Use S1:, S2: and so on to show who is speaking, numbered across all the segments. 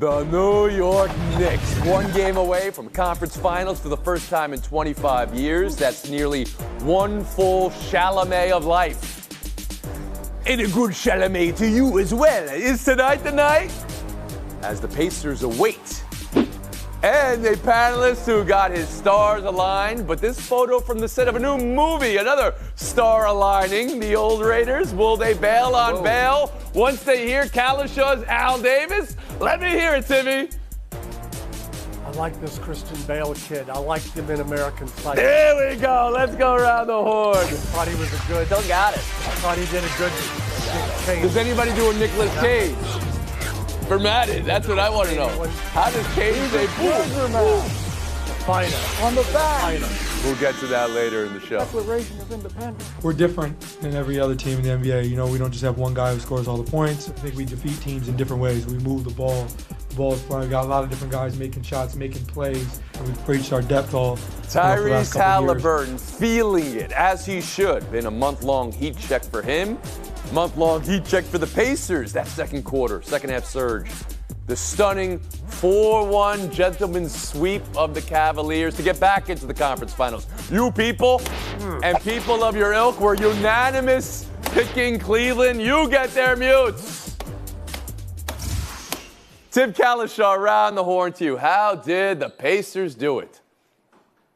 S1: The New York Knicks, one game away from conference finals for the first time in 25 years. That's nearly one full Chalamet of life. And a good Chalamet to you as well. Is tonight the night? As the Pacers await. And a panelist who got his stars aligned, but this photo from the set of a new movie, another star aligning. The old Raiders, will they bail on bail once they hear Kalishaw's Al Davis? Let me hear it, Timmy.
S2: I like this Christian Bale kid. I like him in American Psycho.
S1: There we go. Let's go around the horn.
S2: I thought he was a good.
S3: Still got it.
S2: I thought he did a good change.
S1: Does anybody do a Nicolas Cage? For Madden, that's what I want to know. How does Cage say boom?
S2: Fighter.
S4: On the back.
S2: Fighter.
S1: We'll get to that later in the show.
S4: Declaration of Independence.
S5: We're different than every other team in the NBA. You know, we don't just have one guy who scores all the points. I think we defeat teams in different ways. We move the ball. The ball is flying. We got a lot of different guys making shots, making plays, and we've reached our depth all.
S1: Tyrese Halliburton feeling it, as he should. Been a month-long heat check for him. Month-long heat check for the Pacers. That second quarter, second half surge. The stunning 4-1 gentleman's sweep of the Cavaliers to get back into the conference finals. You people and people of your ilk were unanimous picking Cleveland. You get their mutes. Tim Kalishaw, around the horn to you. How did the Pacers do it?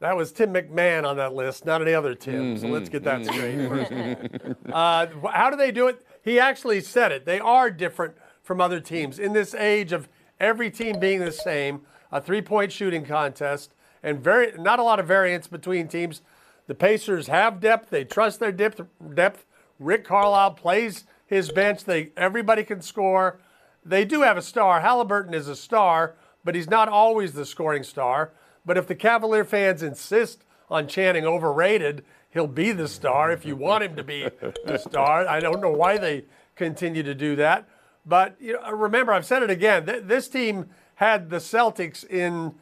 S2: That was Tim McMahon on that list, not any other Tim. So let's get that straight first of all. How do they do it? He actually said it. They are different from other teams. In this age of every team being the same, a three-point shooting contest, and not a lot of variance between teams, the Pacers have depth. They trust their depth. Rick Carlisle plays his bench. Everybody can score. They do have a star. Halliburton is a star, but he's not always the scoring star. But if the Cavalier fans insist on chanting overrated, he'll be the star if you want him to be the star. I don't know why they continue to do that. But remember, I've said it again, this team had the Celtics in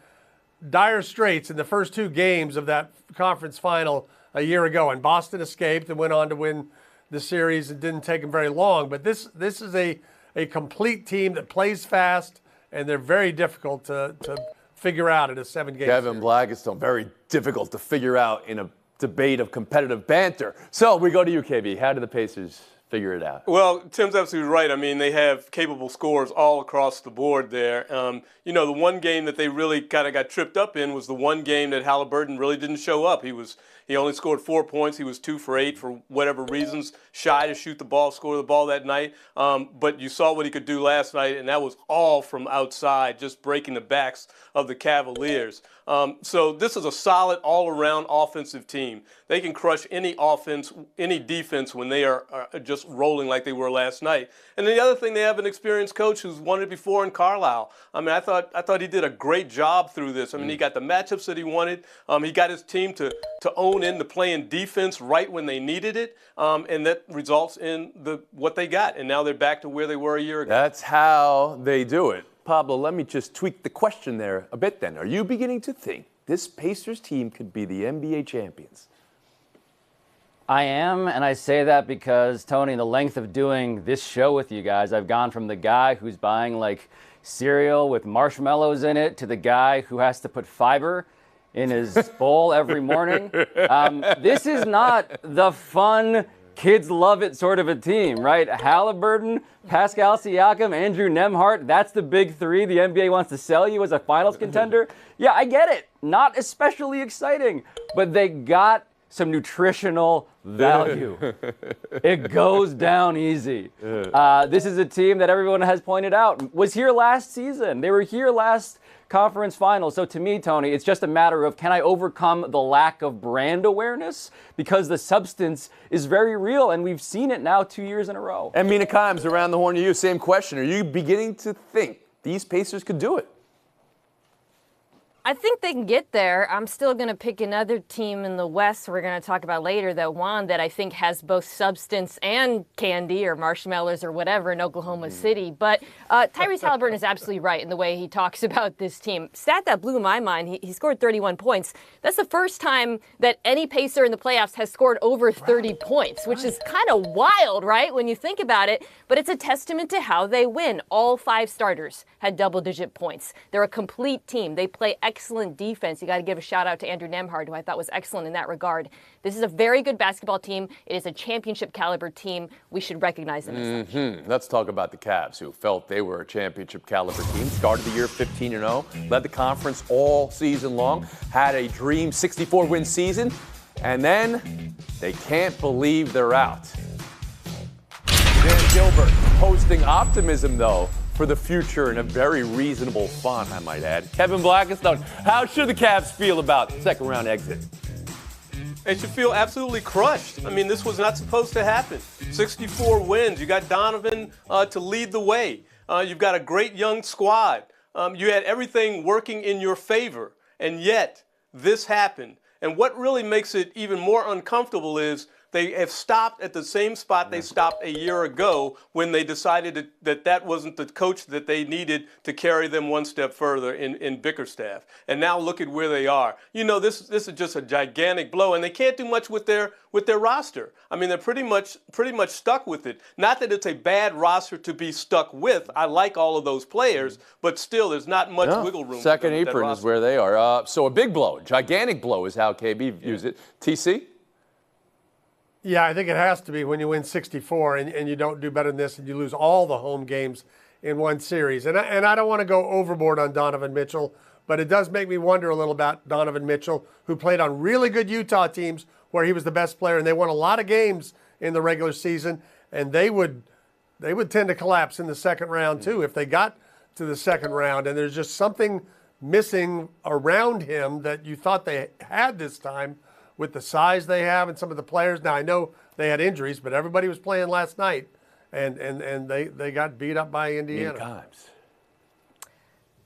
S2: dire straits in the first two games of that conference final a year ago. And Boston escaped and went on to win the series. It didn't take them very long. But this is a complete team that plays fast, and they're very difficult to figure out in a 7-game
S1: Kevin
S2: series.
S1: Blackistone, very difficult to figure out in a debate of competitive banter. So we go to you, KB. How did the Pacers figure it out?
S6: Well, Tim's absolutely right. I mean, they have capable scorers all across the board there. The one game that they really kind of got tripped up in was the one game that Halliburton really didn't show up. He only scored 4 points. He was 2 for 8 for whatever reasons, shy to shoot the ball, score the ball that night. But you saw what he could do last night, and that was all from outside, just breaking the backs of the Cavaliers. So this is a solid all-around offensive team. They can crush any offense, any defense when they are just rolling like they were last night. And then the other thing, they have an experienced coach who's won it before in Carlisle. I mean, I thought he did a great job through this. I mean, he got the matchups that he wanted. He got his team to own in the playing defense right when they needed it, and that results in what they got. And now they're back to where they were a year ago.
S1: That's how they do it. Pablo, let me just tweak the question there a bit then. Are you beginning to think this Pacers team could be the NBA champions?
S3: I am, and I say that because, Tony, in the length of doing this show with you guys, I've gone from the guy who's buying, cereal with marshmallows in it to the guy who has to put fiber in his bowl every morning. This is not the fun, kids love it sort of a team, right? Halliburton, Pascal Siakam, Andrew Nembhard, that's the big three the NBA wants to sell you as a finals contender. Yeah, I get it. Not especially exciting, but they got some nutritional value. It goes down easy. This is a team that everyone has pointed out was here last season. They were here last conference finals. So to me, Tony, it's just a matter of, can I overcome the lack of brand awareness? Because the substance is very real, and we've seen it now 2 years in a row.
S1: And Mina Kimes, around the horn to you, same question. Are you beginning to think these Pacers could do it?
S7: I think they can get there. I'm still going to pick another team in the West we're going to talk about later that won that I think has both substance and candy or marshmallows or whatever in Oklahoma City. But Tyrese Halliburton is absolutely right in the way he talks about this team. Stat that blew my mind, he scored 31 points. That's the first time that any Pacer in the playoffs has scored over 30 points, which is kind of wild, right, when you think about it. But it's a testament to how they win. All 5 starters had double-digit points. They're a complete team. They play excellent defense. You got to give a shout out to Andrew Nembhard, who I thought was excellent in that regard. This is a very good basketball team. It is a championship caliber team. We should recognize them as such.
S1: Let's talk about the Cavs, who felt they were a championship caliber team. Started the year 15-0, led the conference all season long, had a dream 64-win season, and then they can't believe they're out. Dan Gilbert posting optimism, though, for the future in a very reasonable font, I might add. Kevin Blackistone, how should the Cavs feel about second-round exit?
S6: They should feel absolutely crushed. I mean, this was not supposed to happen. 64 wins. You got Donovan to lead the way. You've got a great young squad. You had everything working in your favor, and yet this happened. And what really makes it even more uncomfortable is they have stopped at the same spot they stopped a year ago when they decided that wasn't the coach that they needed to carry them one step further in Bickerstaff. And now look at where they are. You know, this is just a gigantic blow, and they can't do much with their roster. I mean, they're pretty much stuck with it. Not that it's a bad roster to be stuck with. I like all of those players, but still, there's not much wiggle room.
S1: Second apron is where they are. So a big blow, gigantic blow is how KB views it. TC?
S2: Yeah, I think it has to be when you win 64 and you don't do better than this and you lose all the home games in one series. And I don't want to go overboard on Donovan Mitchell, but it does make me wonder a little about Donovan Mitchell, who played on really good Utah teams where he was the best player, and they won a lot of games in the regular season, and they would tend to collapse in the second round too if they got to the second round. And there's just something missing around him that you thought they had this time, with the size they have and some of the players. Now, I know they had injuries, but everybody was playing last night, and they got beat up by Indiana.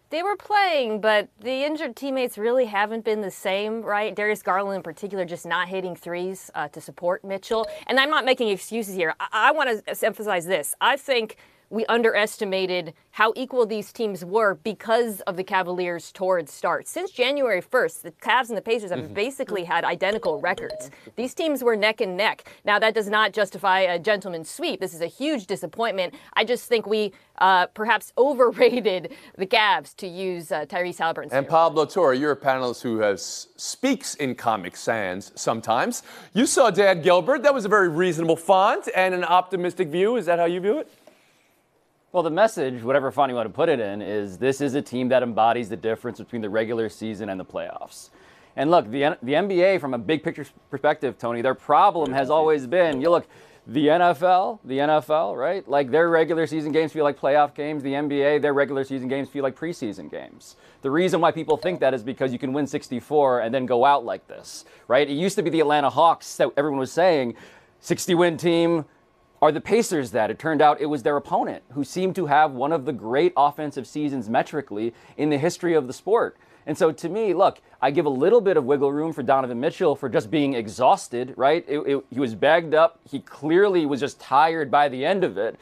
S7: They were playing, but the injured teammates really haven't been the same, right? Darius Garland in particular just not hitting threes to support Mitchell. And I'm not making excuses here. I want to emphasize this. I think we underestimated how equal these teams were because of the Cavaliers' torrid start. Since January 1st, the Cavs and the Pacers have basically had identical records. These teams were neck and neck. Now, that does not justify a gentleman's sweep. This is a huge disappointment. I just think we perhaps overrated the Cavs, to use Tyrese Halliburton's.
S1: And Pablo Torre, you're a panelist who speaks in Comic Sans sometimes. You saw Dan Gilbert. That was a very reasonable font and an optimistic view. Is that how you view it?
S3: Well, the message, whatever font you want to put it in, is this is a team that embodies the difference between the regular season and the playoffs. And look, the NBA, from a big picture perspective, Tony, their problem has always been, you look, the NFL, right? Like, their regular season games feel like playoff games. The NBA, their regular season games feel like preseason games. The reason why people think that is because you can win 64 and then go out like this, right? It used to be the Atlanta Hawks that everyone was saying, 60-win team. Are the Pacers that? It turned out it was their opponent, who seemed to have one of the great offensive seasons metrically in the history of the sport. And so to me, look, I give a little bit of wiggle room for Donovan Mitchell for just being exhausted, right? He was bagged up. He clearly was just tired by the end of it.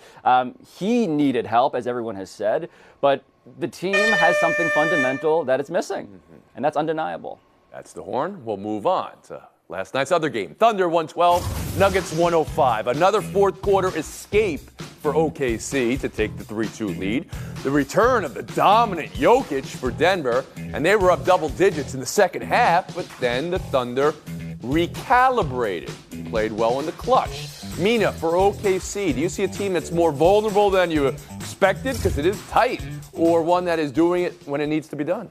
S3: He needed help, as everyone has said, but the team has something fundamental that it's missing, and that's undeniable.
S1: That's the Horn. We'll move on to last night's other game. Thunder 112, Nuggets 105. Another fourth quarter escape for OKC to take the 3-2 lead. The return of the dominant Jokic for Denver, and they were up double digits in the second half, but then the Thunder recalibrated and played well in the clutch. Mina, for OKC, do you see a team that's more vulnerable than you expected, because it is tight, or one that is doing it when it needs to be done?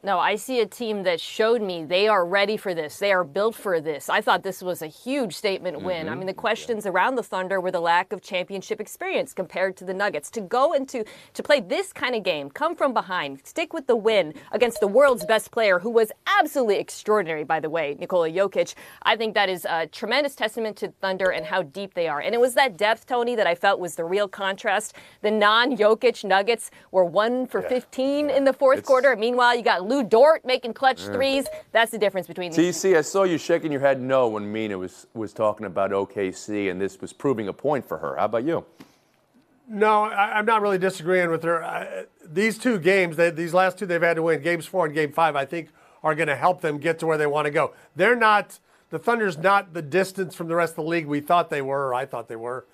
S7: No, I see a team that showed me they are ready for this. They are built for this. I thought this was a huge statement win. I mean, the questions around the Thunder were the lack of championship experience compared to the Nuggets. To go into to play this kind of game, come from behind, stick with the win against the world's best player, who was absolutely extraordinary, by the way, Nikola Jokic. I think that is a tremendous testament to Thunder and how deep they are. And it was that depth, Tony, that I felt was the real contrast. The non-Jokic Nuggets were 1 for 15 in the fourth quarter. Meanwhile, you got Luka Lou Dort making clutch threes. That's the difference between these two.
S1: TC, I saw you shaking your head no when Mina was talking about OKC, and this was proving a point for her. How about you?
S2: No, I'm not really disagreeing with her. These two games, these last two they've had to win, Games 4 and Game 5, I think are going to help them get to where they want to go. The Thunder's not the distance from the rest of the league we thought they were, or I thought they were,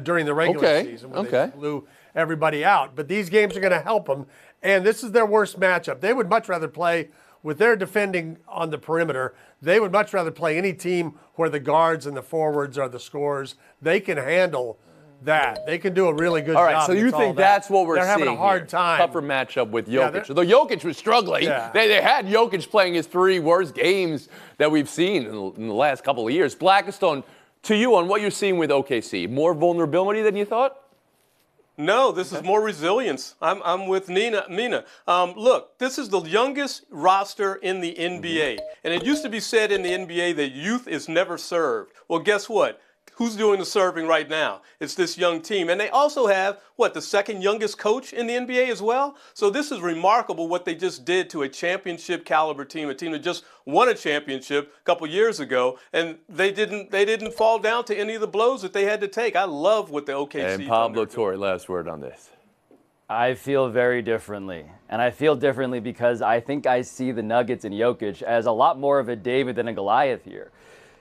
S2: during the regular season when they blew everybody out. But these games are going to help them, and this is their worst matchup. They would much rather play with their defending on the perimeter. They would much rather play any team where the guards and the forwards are the scorers. They can handle that. They can do a really good job.
S1: All right, so you think that's what we're
S2: They're
S1: seeing
S2: having a hard
S1: here.
S2: time.
S1: Tougher matchup with Jokic.
S2: Yeah,
S1: Although Jokic was struggling.
S2: Yeah.
S1: They had Jokic playing his 3 worst games that we've seen in the last couple of years. Blackistone, to you on what you're seeing with OKC, more vulnerability than you thought?
S6: No, this is more resilience. I'm with Mina. Look, this is the youngest roster in the NBA. And it used to be said in the NBA that youth is never served. Well, guess what? Who's doing the serving right now? It's this young team. And they also have, the second youngest coach in the NBA as well? So this is remarkable what they just did to a championship caliber team, a team that just won a championship a couple years ago. And they didn't fall down to any of the blows that they had to take. I love what the OKC
S1: And Pablo Torre, last word on this.
S3: I feel very differently. And I feel differently because I think I see the Nuggets and Jokic as a lot more of a David than a Goliath here.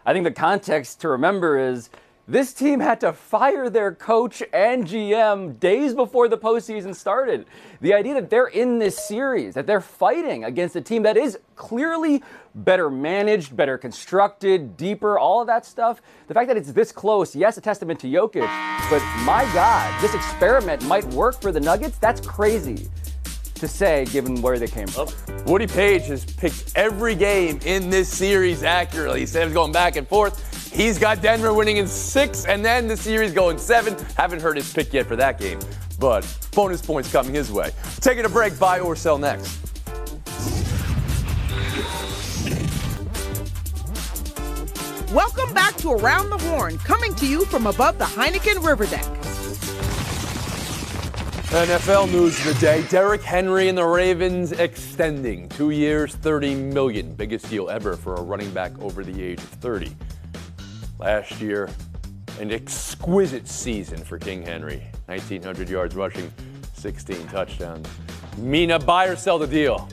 S3: I think the context to remember is this team had to fire their coach and GM days before the postseason started. The idea that they're in this series, that they're fighting against a team that is clearly better managed, better constructed, deeper, all of that stuff. The fact that it's this close, yes, a testament to Jokic, but my God, this experiment might work for the Nuggets. That's crazy to say, given where they came from.
S1: Woody Page has picked every game in this series accurately. He said it was going back and forth. He's got Denver winning in 6, and then the series going 7. Haven't heard his pick yet for that game, but bonus points coming his way. Taking a break, buy or sell next.
S8: Welcome back to Around the Horn, coming to you from above the Heineken River Deck.
S1: NFL news of the day. Derrick Henry and the Ravens extending 2 years, $30 million. Biggest deal ever for a running back over the age of 30. Last year, an exquisite season for King Henry. 1,900 yards rushing, 16 touchdowns. Mina, buy or sell the deal?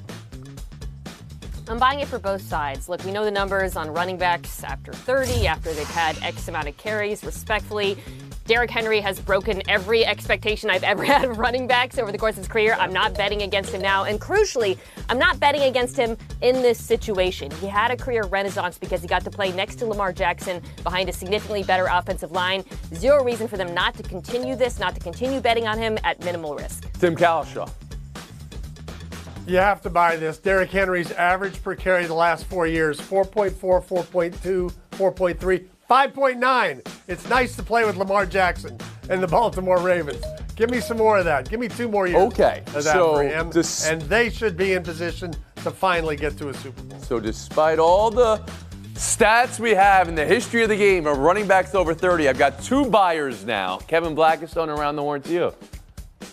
S7: I'm buying it for both sides. Look, we know the numbers on running backs after 30, after they've had X amount of carries, respectfully. Derrick Henry has broken every expectation I've ever had of running backs over the course of his career. I'm not betting against him now. And crucially, I'm not betting against him in this situation. He had a career renaissance because he got to play next to Lamar Jackson behind a significantly better offensive line. Zero reason for them not to continue this, not to continue betting on him at minimal risk.
S1: Tim Cowlishaw.
S2: You have to buy this. Derrick Henry's average per carry the last 4 years, 4.4, 4.2, 4.3, 5.9. It's nice to play with Lamar Jackson and the Baltimore Ravens. Give me some more of that. Give me 2 more years of that for him. And they should be in position to finally get to a Super Bowl.
S1: So despite all the stats we have in the history of the game of running backs over 30, I've got 2 buyers now. Kevin Blackistone, around the horn to you.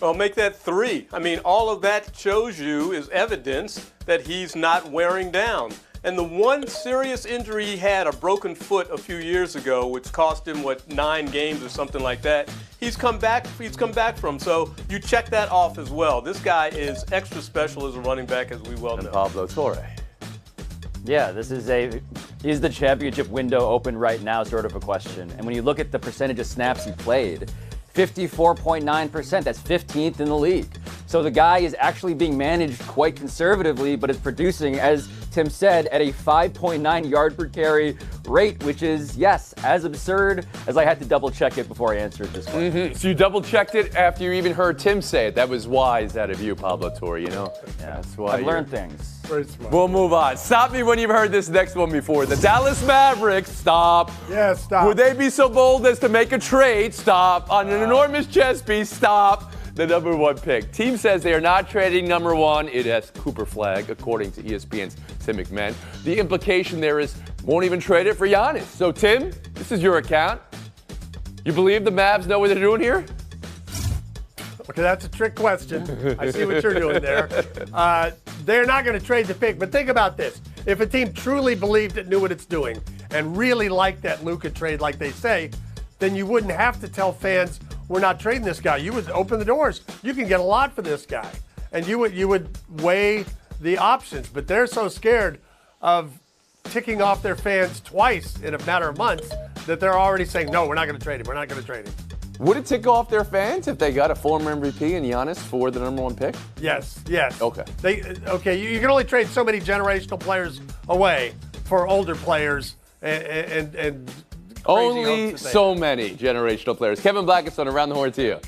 S6: Well, make that 3. I mean, all of that shows you is evidence that he's not wearing down. And the one serious injury he had, a broken foot a few years ago, which cost him, 9 games or something like that, he's come back from. So you check that off as well. This guy is extra special as a running back, as we well know.
S1: And Pablo Torre.
S3: Yeah, is the championship window open right now sort of a question. And when you look at the percentage of snaps he played, 54.9%, that's 15th in the league. So the guy is actually being managed quite conservatively, but is producing, as Tim said, at a 5.9 yard per carry rate, which is, yes, as absurd as I had to double check it before I answered this question.
S1: Mm-hmm. So you double checked it after you even heard Tim say it. That was wise out of you, Pablo Torre, you know?
S3: Yeah.
S1: That's why
S3: I've learned things.
S2: Very smart.
S1: We'll move on. Stop me when you've heard this next one before. The Dallas Mavericks, stop.
S2: Yeah, stop.
S1: Would they be so bold as to make a trade? Stop. On an enormous chess piece, stop. The number 1 pick. Team says they are not trading number 1. It has Cooper flag, according to ESPN's Tim McMahon. The implication there is won't even trade it for Giannis. So, Tim, this is your account. You believe the Mavs know what they're doing here?
S2: Okay, that's a trick question. I see what you're doing there. They're not going to trade the pick, but think about this. If a team truly believed it knew what it's doing and really liked that Luka trade like they say, then you wouldn't have to tell fans, we're not trading this guy. You would open the doors. You can get a lot for this guy. And you would weigh the options. But they're so scared of ticking off their fans twice in a matter of months that they're already saying, no, we're not going to trade him. We're not going to trade him.
S1: Would it tick off their fans if they got a former MVP and Giannis for the number 1 pick?
S2: Yes.
S1: Okay.
S2: You can only trade so many generational players away for older players and
S1: only so many generational players. Kevin Blackiston, around the horn to you.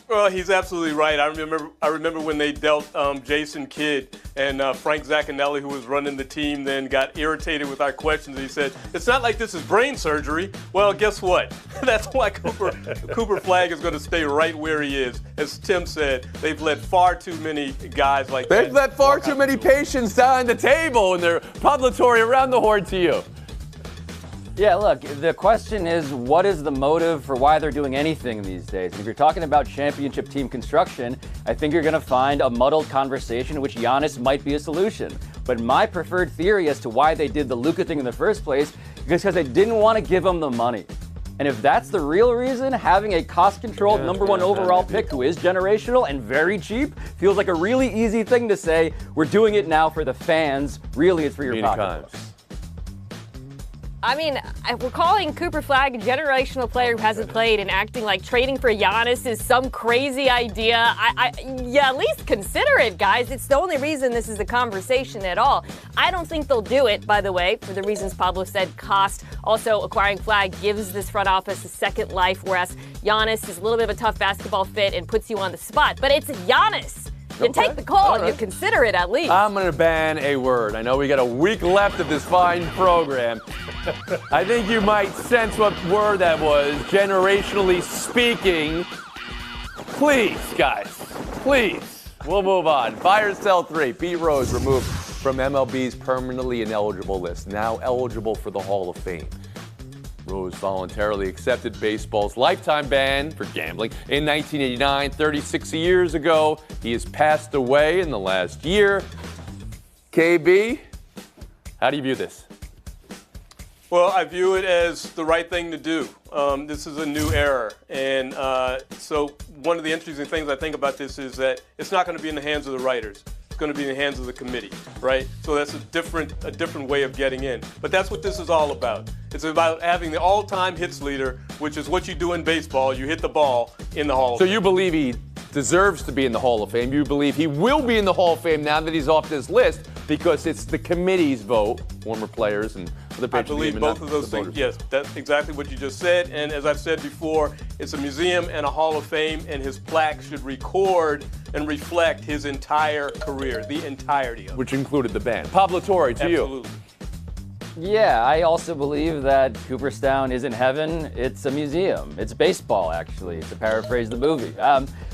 S6: Well, he's absolutely right. I remember when they dealt Jason Kidd and Frank Zaccanelli, who was running the team, then got irritated with our questions. He said, it's not like this is brain surgery. Well, guess what? That's why Cooper Flagg is going to stay right where he is. As Tim said, they've let far too many guys like that.
S1: They've let far too many patients down the table, and they're Pablo-Torre, around the horn to you.
S3: Yeah, look, the question is, what is the motive for why they're doing anything these days? If you're talking about championship team construction, I think you're going to find a muddled conversation in which Giannis might be a solution. But my preferred theory as to why they did the Luka thing in the first place is because they didn't want to give him the money. And if that's the real reason, having a cost-controlled number 1 overall pick who is generational and very cheap feels like a really easy thing to say. We're doing it now for the fans. Really, it's for your pocketbook.
S7: I mean, we're calling Cooper Flagg a generational player who hasn't played and acting like trading for Giannis is some crazy idea. Yeah, at least consider it, guys. It's the only reason this is a conversation at all. I don't think they'll do it, by the way, for the reasons Pablo said, cost. Also, acquiring Flagg gives this front office a second life, whereas Giannis is a little bit of a tough basketball fit and puts you on the spot. But it's Giannis. You take the call. Right. You consider it at least.
S1: I'm going to ban a word. I know we got a week left of this fine program. I think you might sense what word that was. Generationally speaking. Please, guys. Please. We'll move on. Buy or sell 3. Pete Rose removed from MLB's permanently ineligible list. Now eligible for the Hall of Fame. Rose voluntarily accepted baseball's lifetime ban for gambling in 1989, 36 years ago. He has passed away in the last year. KB, how do you view this?
S6: Well, I view it as the right thing to do. This is a new era. And so one of the interesting things I think about this is that it's not going to be in the hands of the writers. It's going to be in the hands of the committee, right? So that's a different way of getting in. But that's what this is all about. It's about having the all-time hits leader, which is what you do in baseball. You hit the ball in the Hall of Fame.
S1: So you believe he deserves to be in the Hall of Fame. You believe he will be in the Hall of Fame now that he's off this list because it's the committee's vote, former players and other pitchers.
S6: I believe both of those things. Yes, that's exactly what you just said. And as I've said before, it's a museum and a Hall of Fame, and his plaque should record and reflect his entire career, the entirety of it.
S1: Which included the ban. Pablo-Torre, to you.
S6: Absolutely.
S3: Yeah, I also believe that Cooperstown isn't heaven. It's a museum. It's baseball, actually, to paraphrase the movie.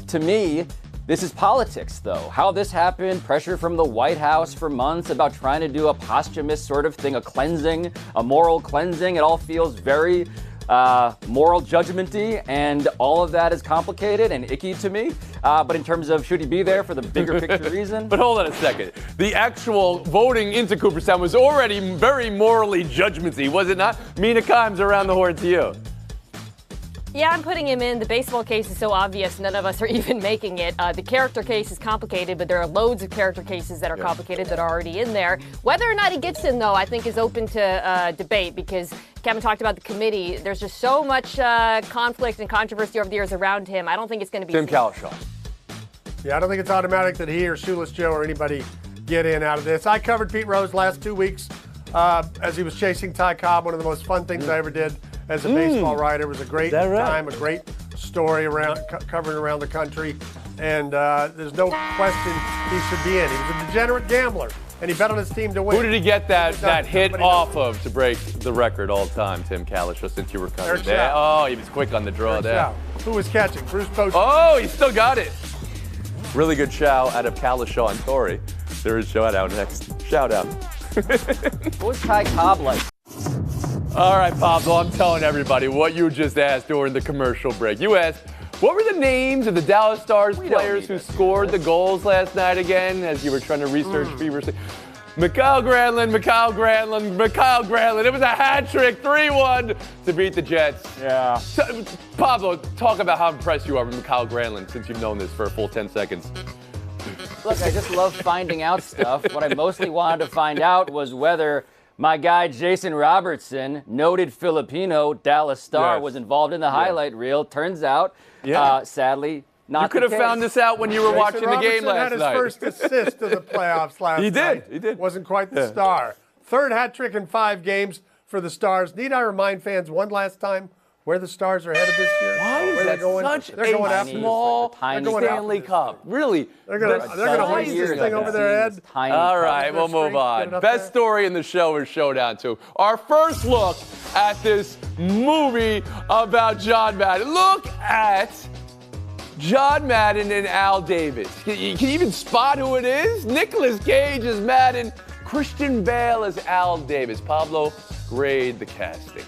S3: To me, this is politics, though. How this happened, pressure from the White House for months about trying to do a posthumous sort of thing, a cleansing, a moral cleansing. It all feels very moral judgment-y, and all of that is complicated and icky to me. But in terms of should he be there for the bigger picture reason?
S1: But hold on a second. The actual voting into Cooperstown was already very morally judgment-y, was it not? Mina Kimes, around the horn to you.
S7: Yeah, I'm putting him in. The baseball case is so obvious, none of us are even making it. The character case is complicated, but there are loads of character cases that are complicated that are already in there. Whether or not he gets in, though, I think is open to debate because Kevin talked about the committee. There's just so much conflict and controversy over the years around him. I don't think it's going to be
S1: Tim Cowlishaw.
S2: Yeah, I don't think it's automatic that he or Shoeless Joe or anybody get in out of this. I covered Pete Rose last 2 weeks as he was chasing Ty Cobb, one of the most fun things I ever did as a baseball writer. It was a great time, a great story around covering around the country, and there's no question he should be in. He was a degenerate gambler, and he bet on his team to win.
S1: Who did he get that hit off of to break the record all time, Tim Cowlishaw, since you were covering there? Oh, he was quick on the draw there.
S2: Who was catching? Bruce Bochy.
S1: Oh, he still got it. Really good shout out of Cowlishaw and Torrey. There is shout out next. Shout out.
S3: What was Ty Cobb like?
S1: All right, Pablo, I'm telling everybody what you just asked during the commercial break. You asked, What were the names of the Dallas Stars players who scored the goals last night again, as you were trying to research feverishly? Mikael Granlund. It was a hat trick, 3-1 to beat the Jets.
S3: Yeah.
S1: So, Pablo, talk about how impressed you are with Mikael Granlund since you've known this for a full 10 seconds.
S3: Look, I just love finding out stuff. What I mostly wanted to find out was whether my guy Jason Robertson, noted Filipino Dallas Star, was involved in the highlight reel. Turns out, sadly, not
S1: You could have found this out when you were watching the game last
S2: had
S1: night.
S2: his first assist of the playoffs last night.
S1: He did.
S2: Wasn't quite the Star. Third hat trick in 5 games for the Stars. Need I remind fans one last time where the Stars are headed this year?
S1: Why is that such a small Stanley Cup? Really?
S2: They're going to hoist this thing over their head.
S1: All right, we'll move on. Best story in the show is Showdown 2. Our first look at this movie about John Madden. Look at John Madden and Al Davis. Can you even spot who it is? Nicolas Cage is Madden. Christian Bale is Al Davis. Pablo, grade the casting.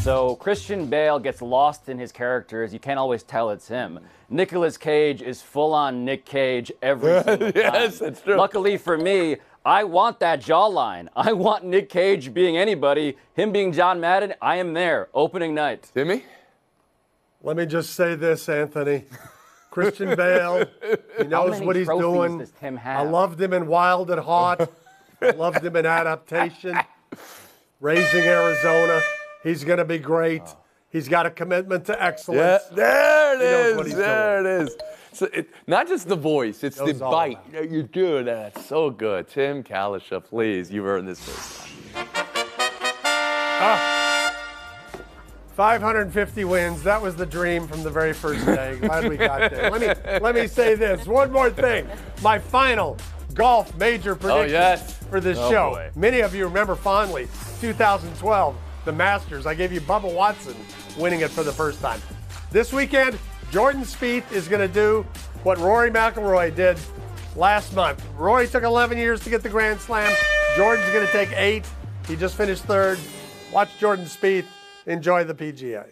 S3: So Christian Bale gets lost in his characters. You can't always tell it's him. Nicolas Cage is full-on Nick Cage every single time.
S1: Yes, that's true.
S3: Luckily for me, I want that jawline. I want Nick Cage being anybody. Him being John Madden, I am there. Opening night.
S1: Timmy?
S2: Let me just say this, Anthony. Christian Bale, he knows what he's doing.
S3: Does Tim have?
S2: I loved him in Wild and Hot. I loved him in Adaptation. Raising Arizona. He's going to be great. He's got a commitment to excellence.
S1: Yeah, there it
S2: knows what
S1: is.
S2: he's
S1: There
S2: doing.
S1: it is. So not just the voice, it's the
S2: Knows all
S1: bite.
S2: about it.
S1: You're doing that. So good. Tim Kalisha, please. You've earned this first time.
S2: 550 wins. That was the dream from the very first day. Glad we got there. Let me say this. One more thing. My final golf major prediction for this show.
S1: Boy.
S2: Many of you remember fondly 2012, the Masters. I gave you Bubba Watson winning it for the first time. This weekend, Jordan Spieth is going to do what Rory McIlroy did last month. Rory took 11 years to get the Grand Slam. Jordan's going to take 8. He just finished 3rd. Watch Jordan Spieth. Enjoy the PGA.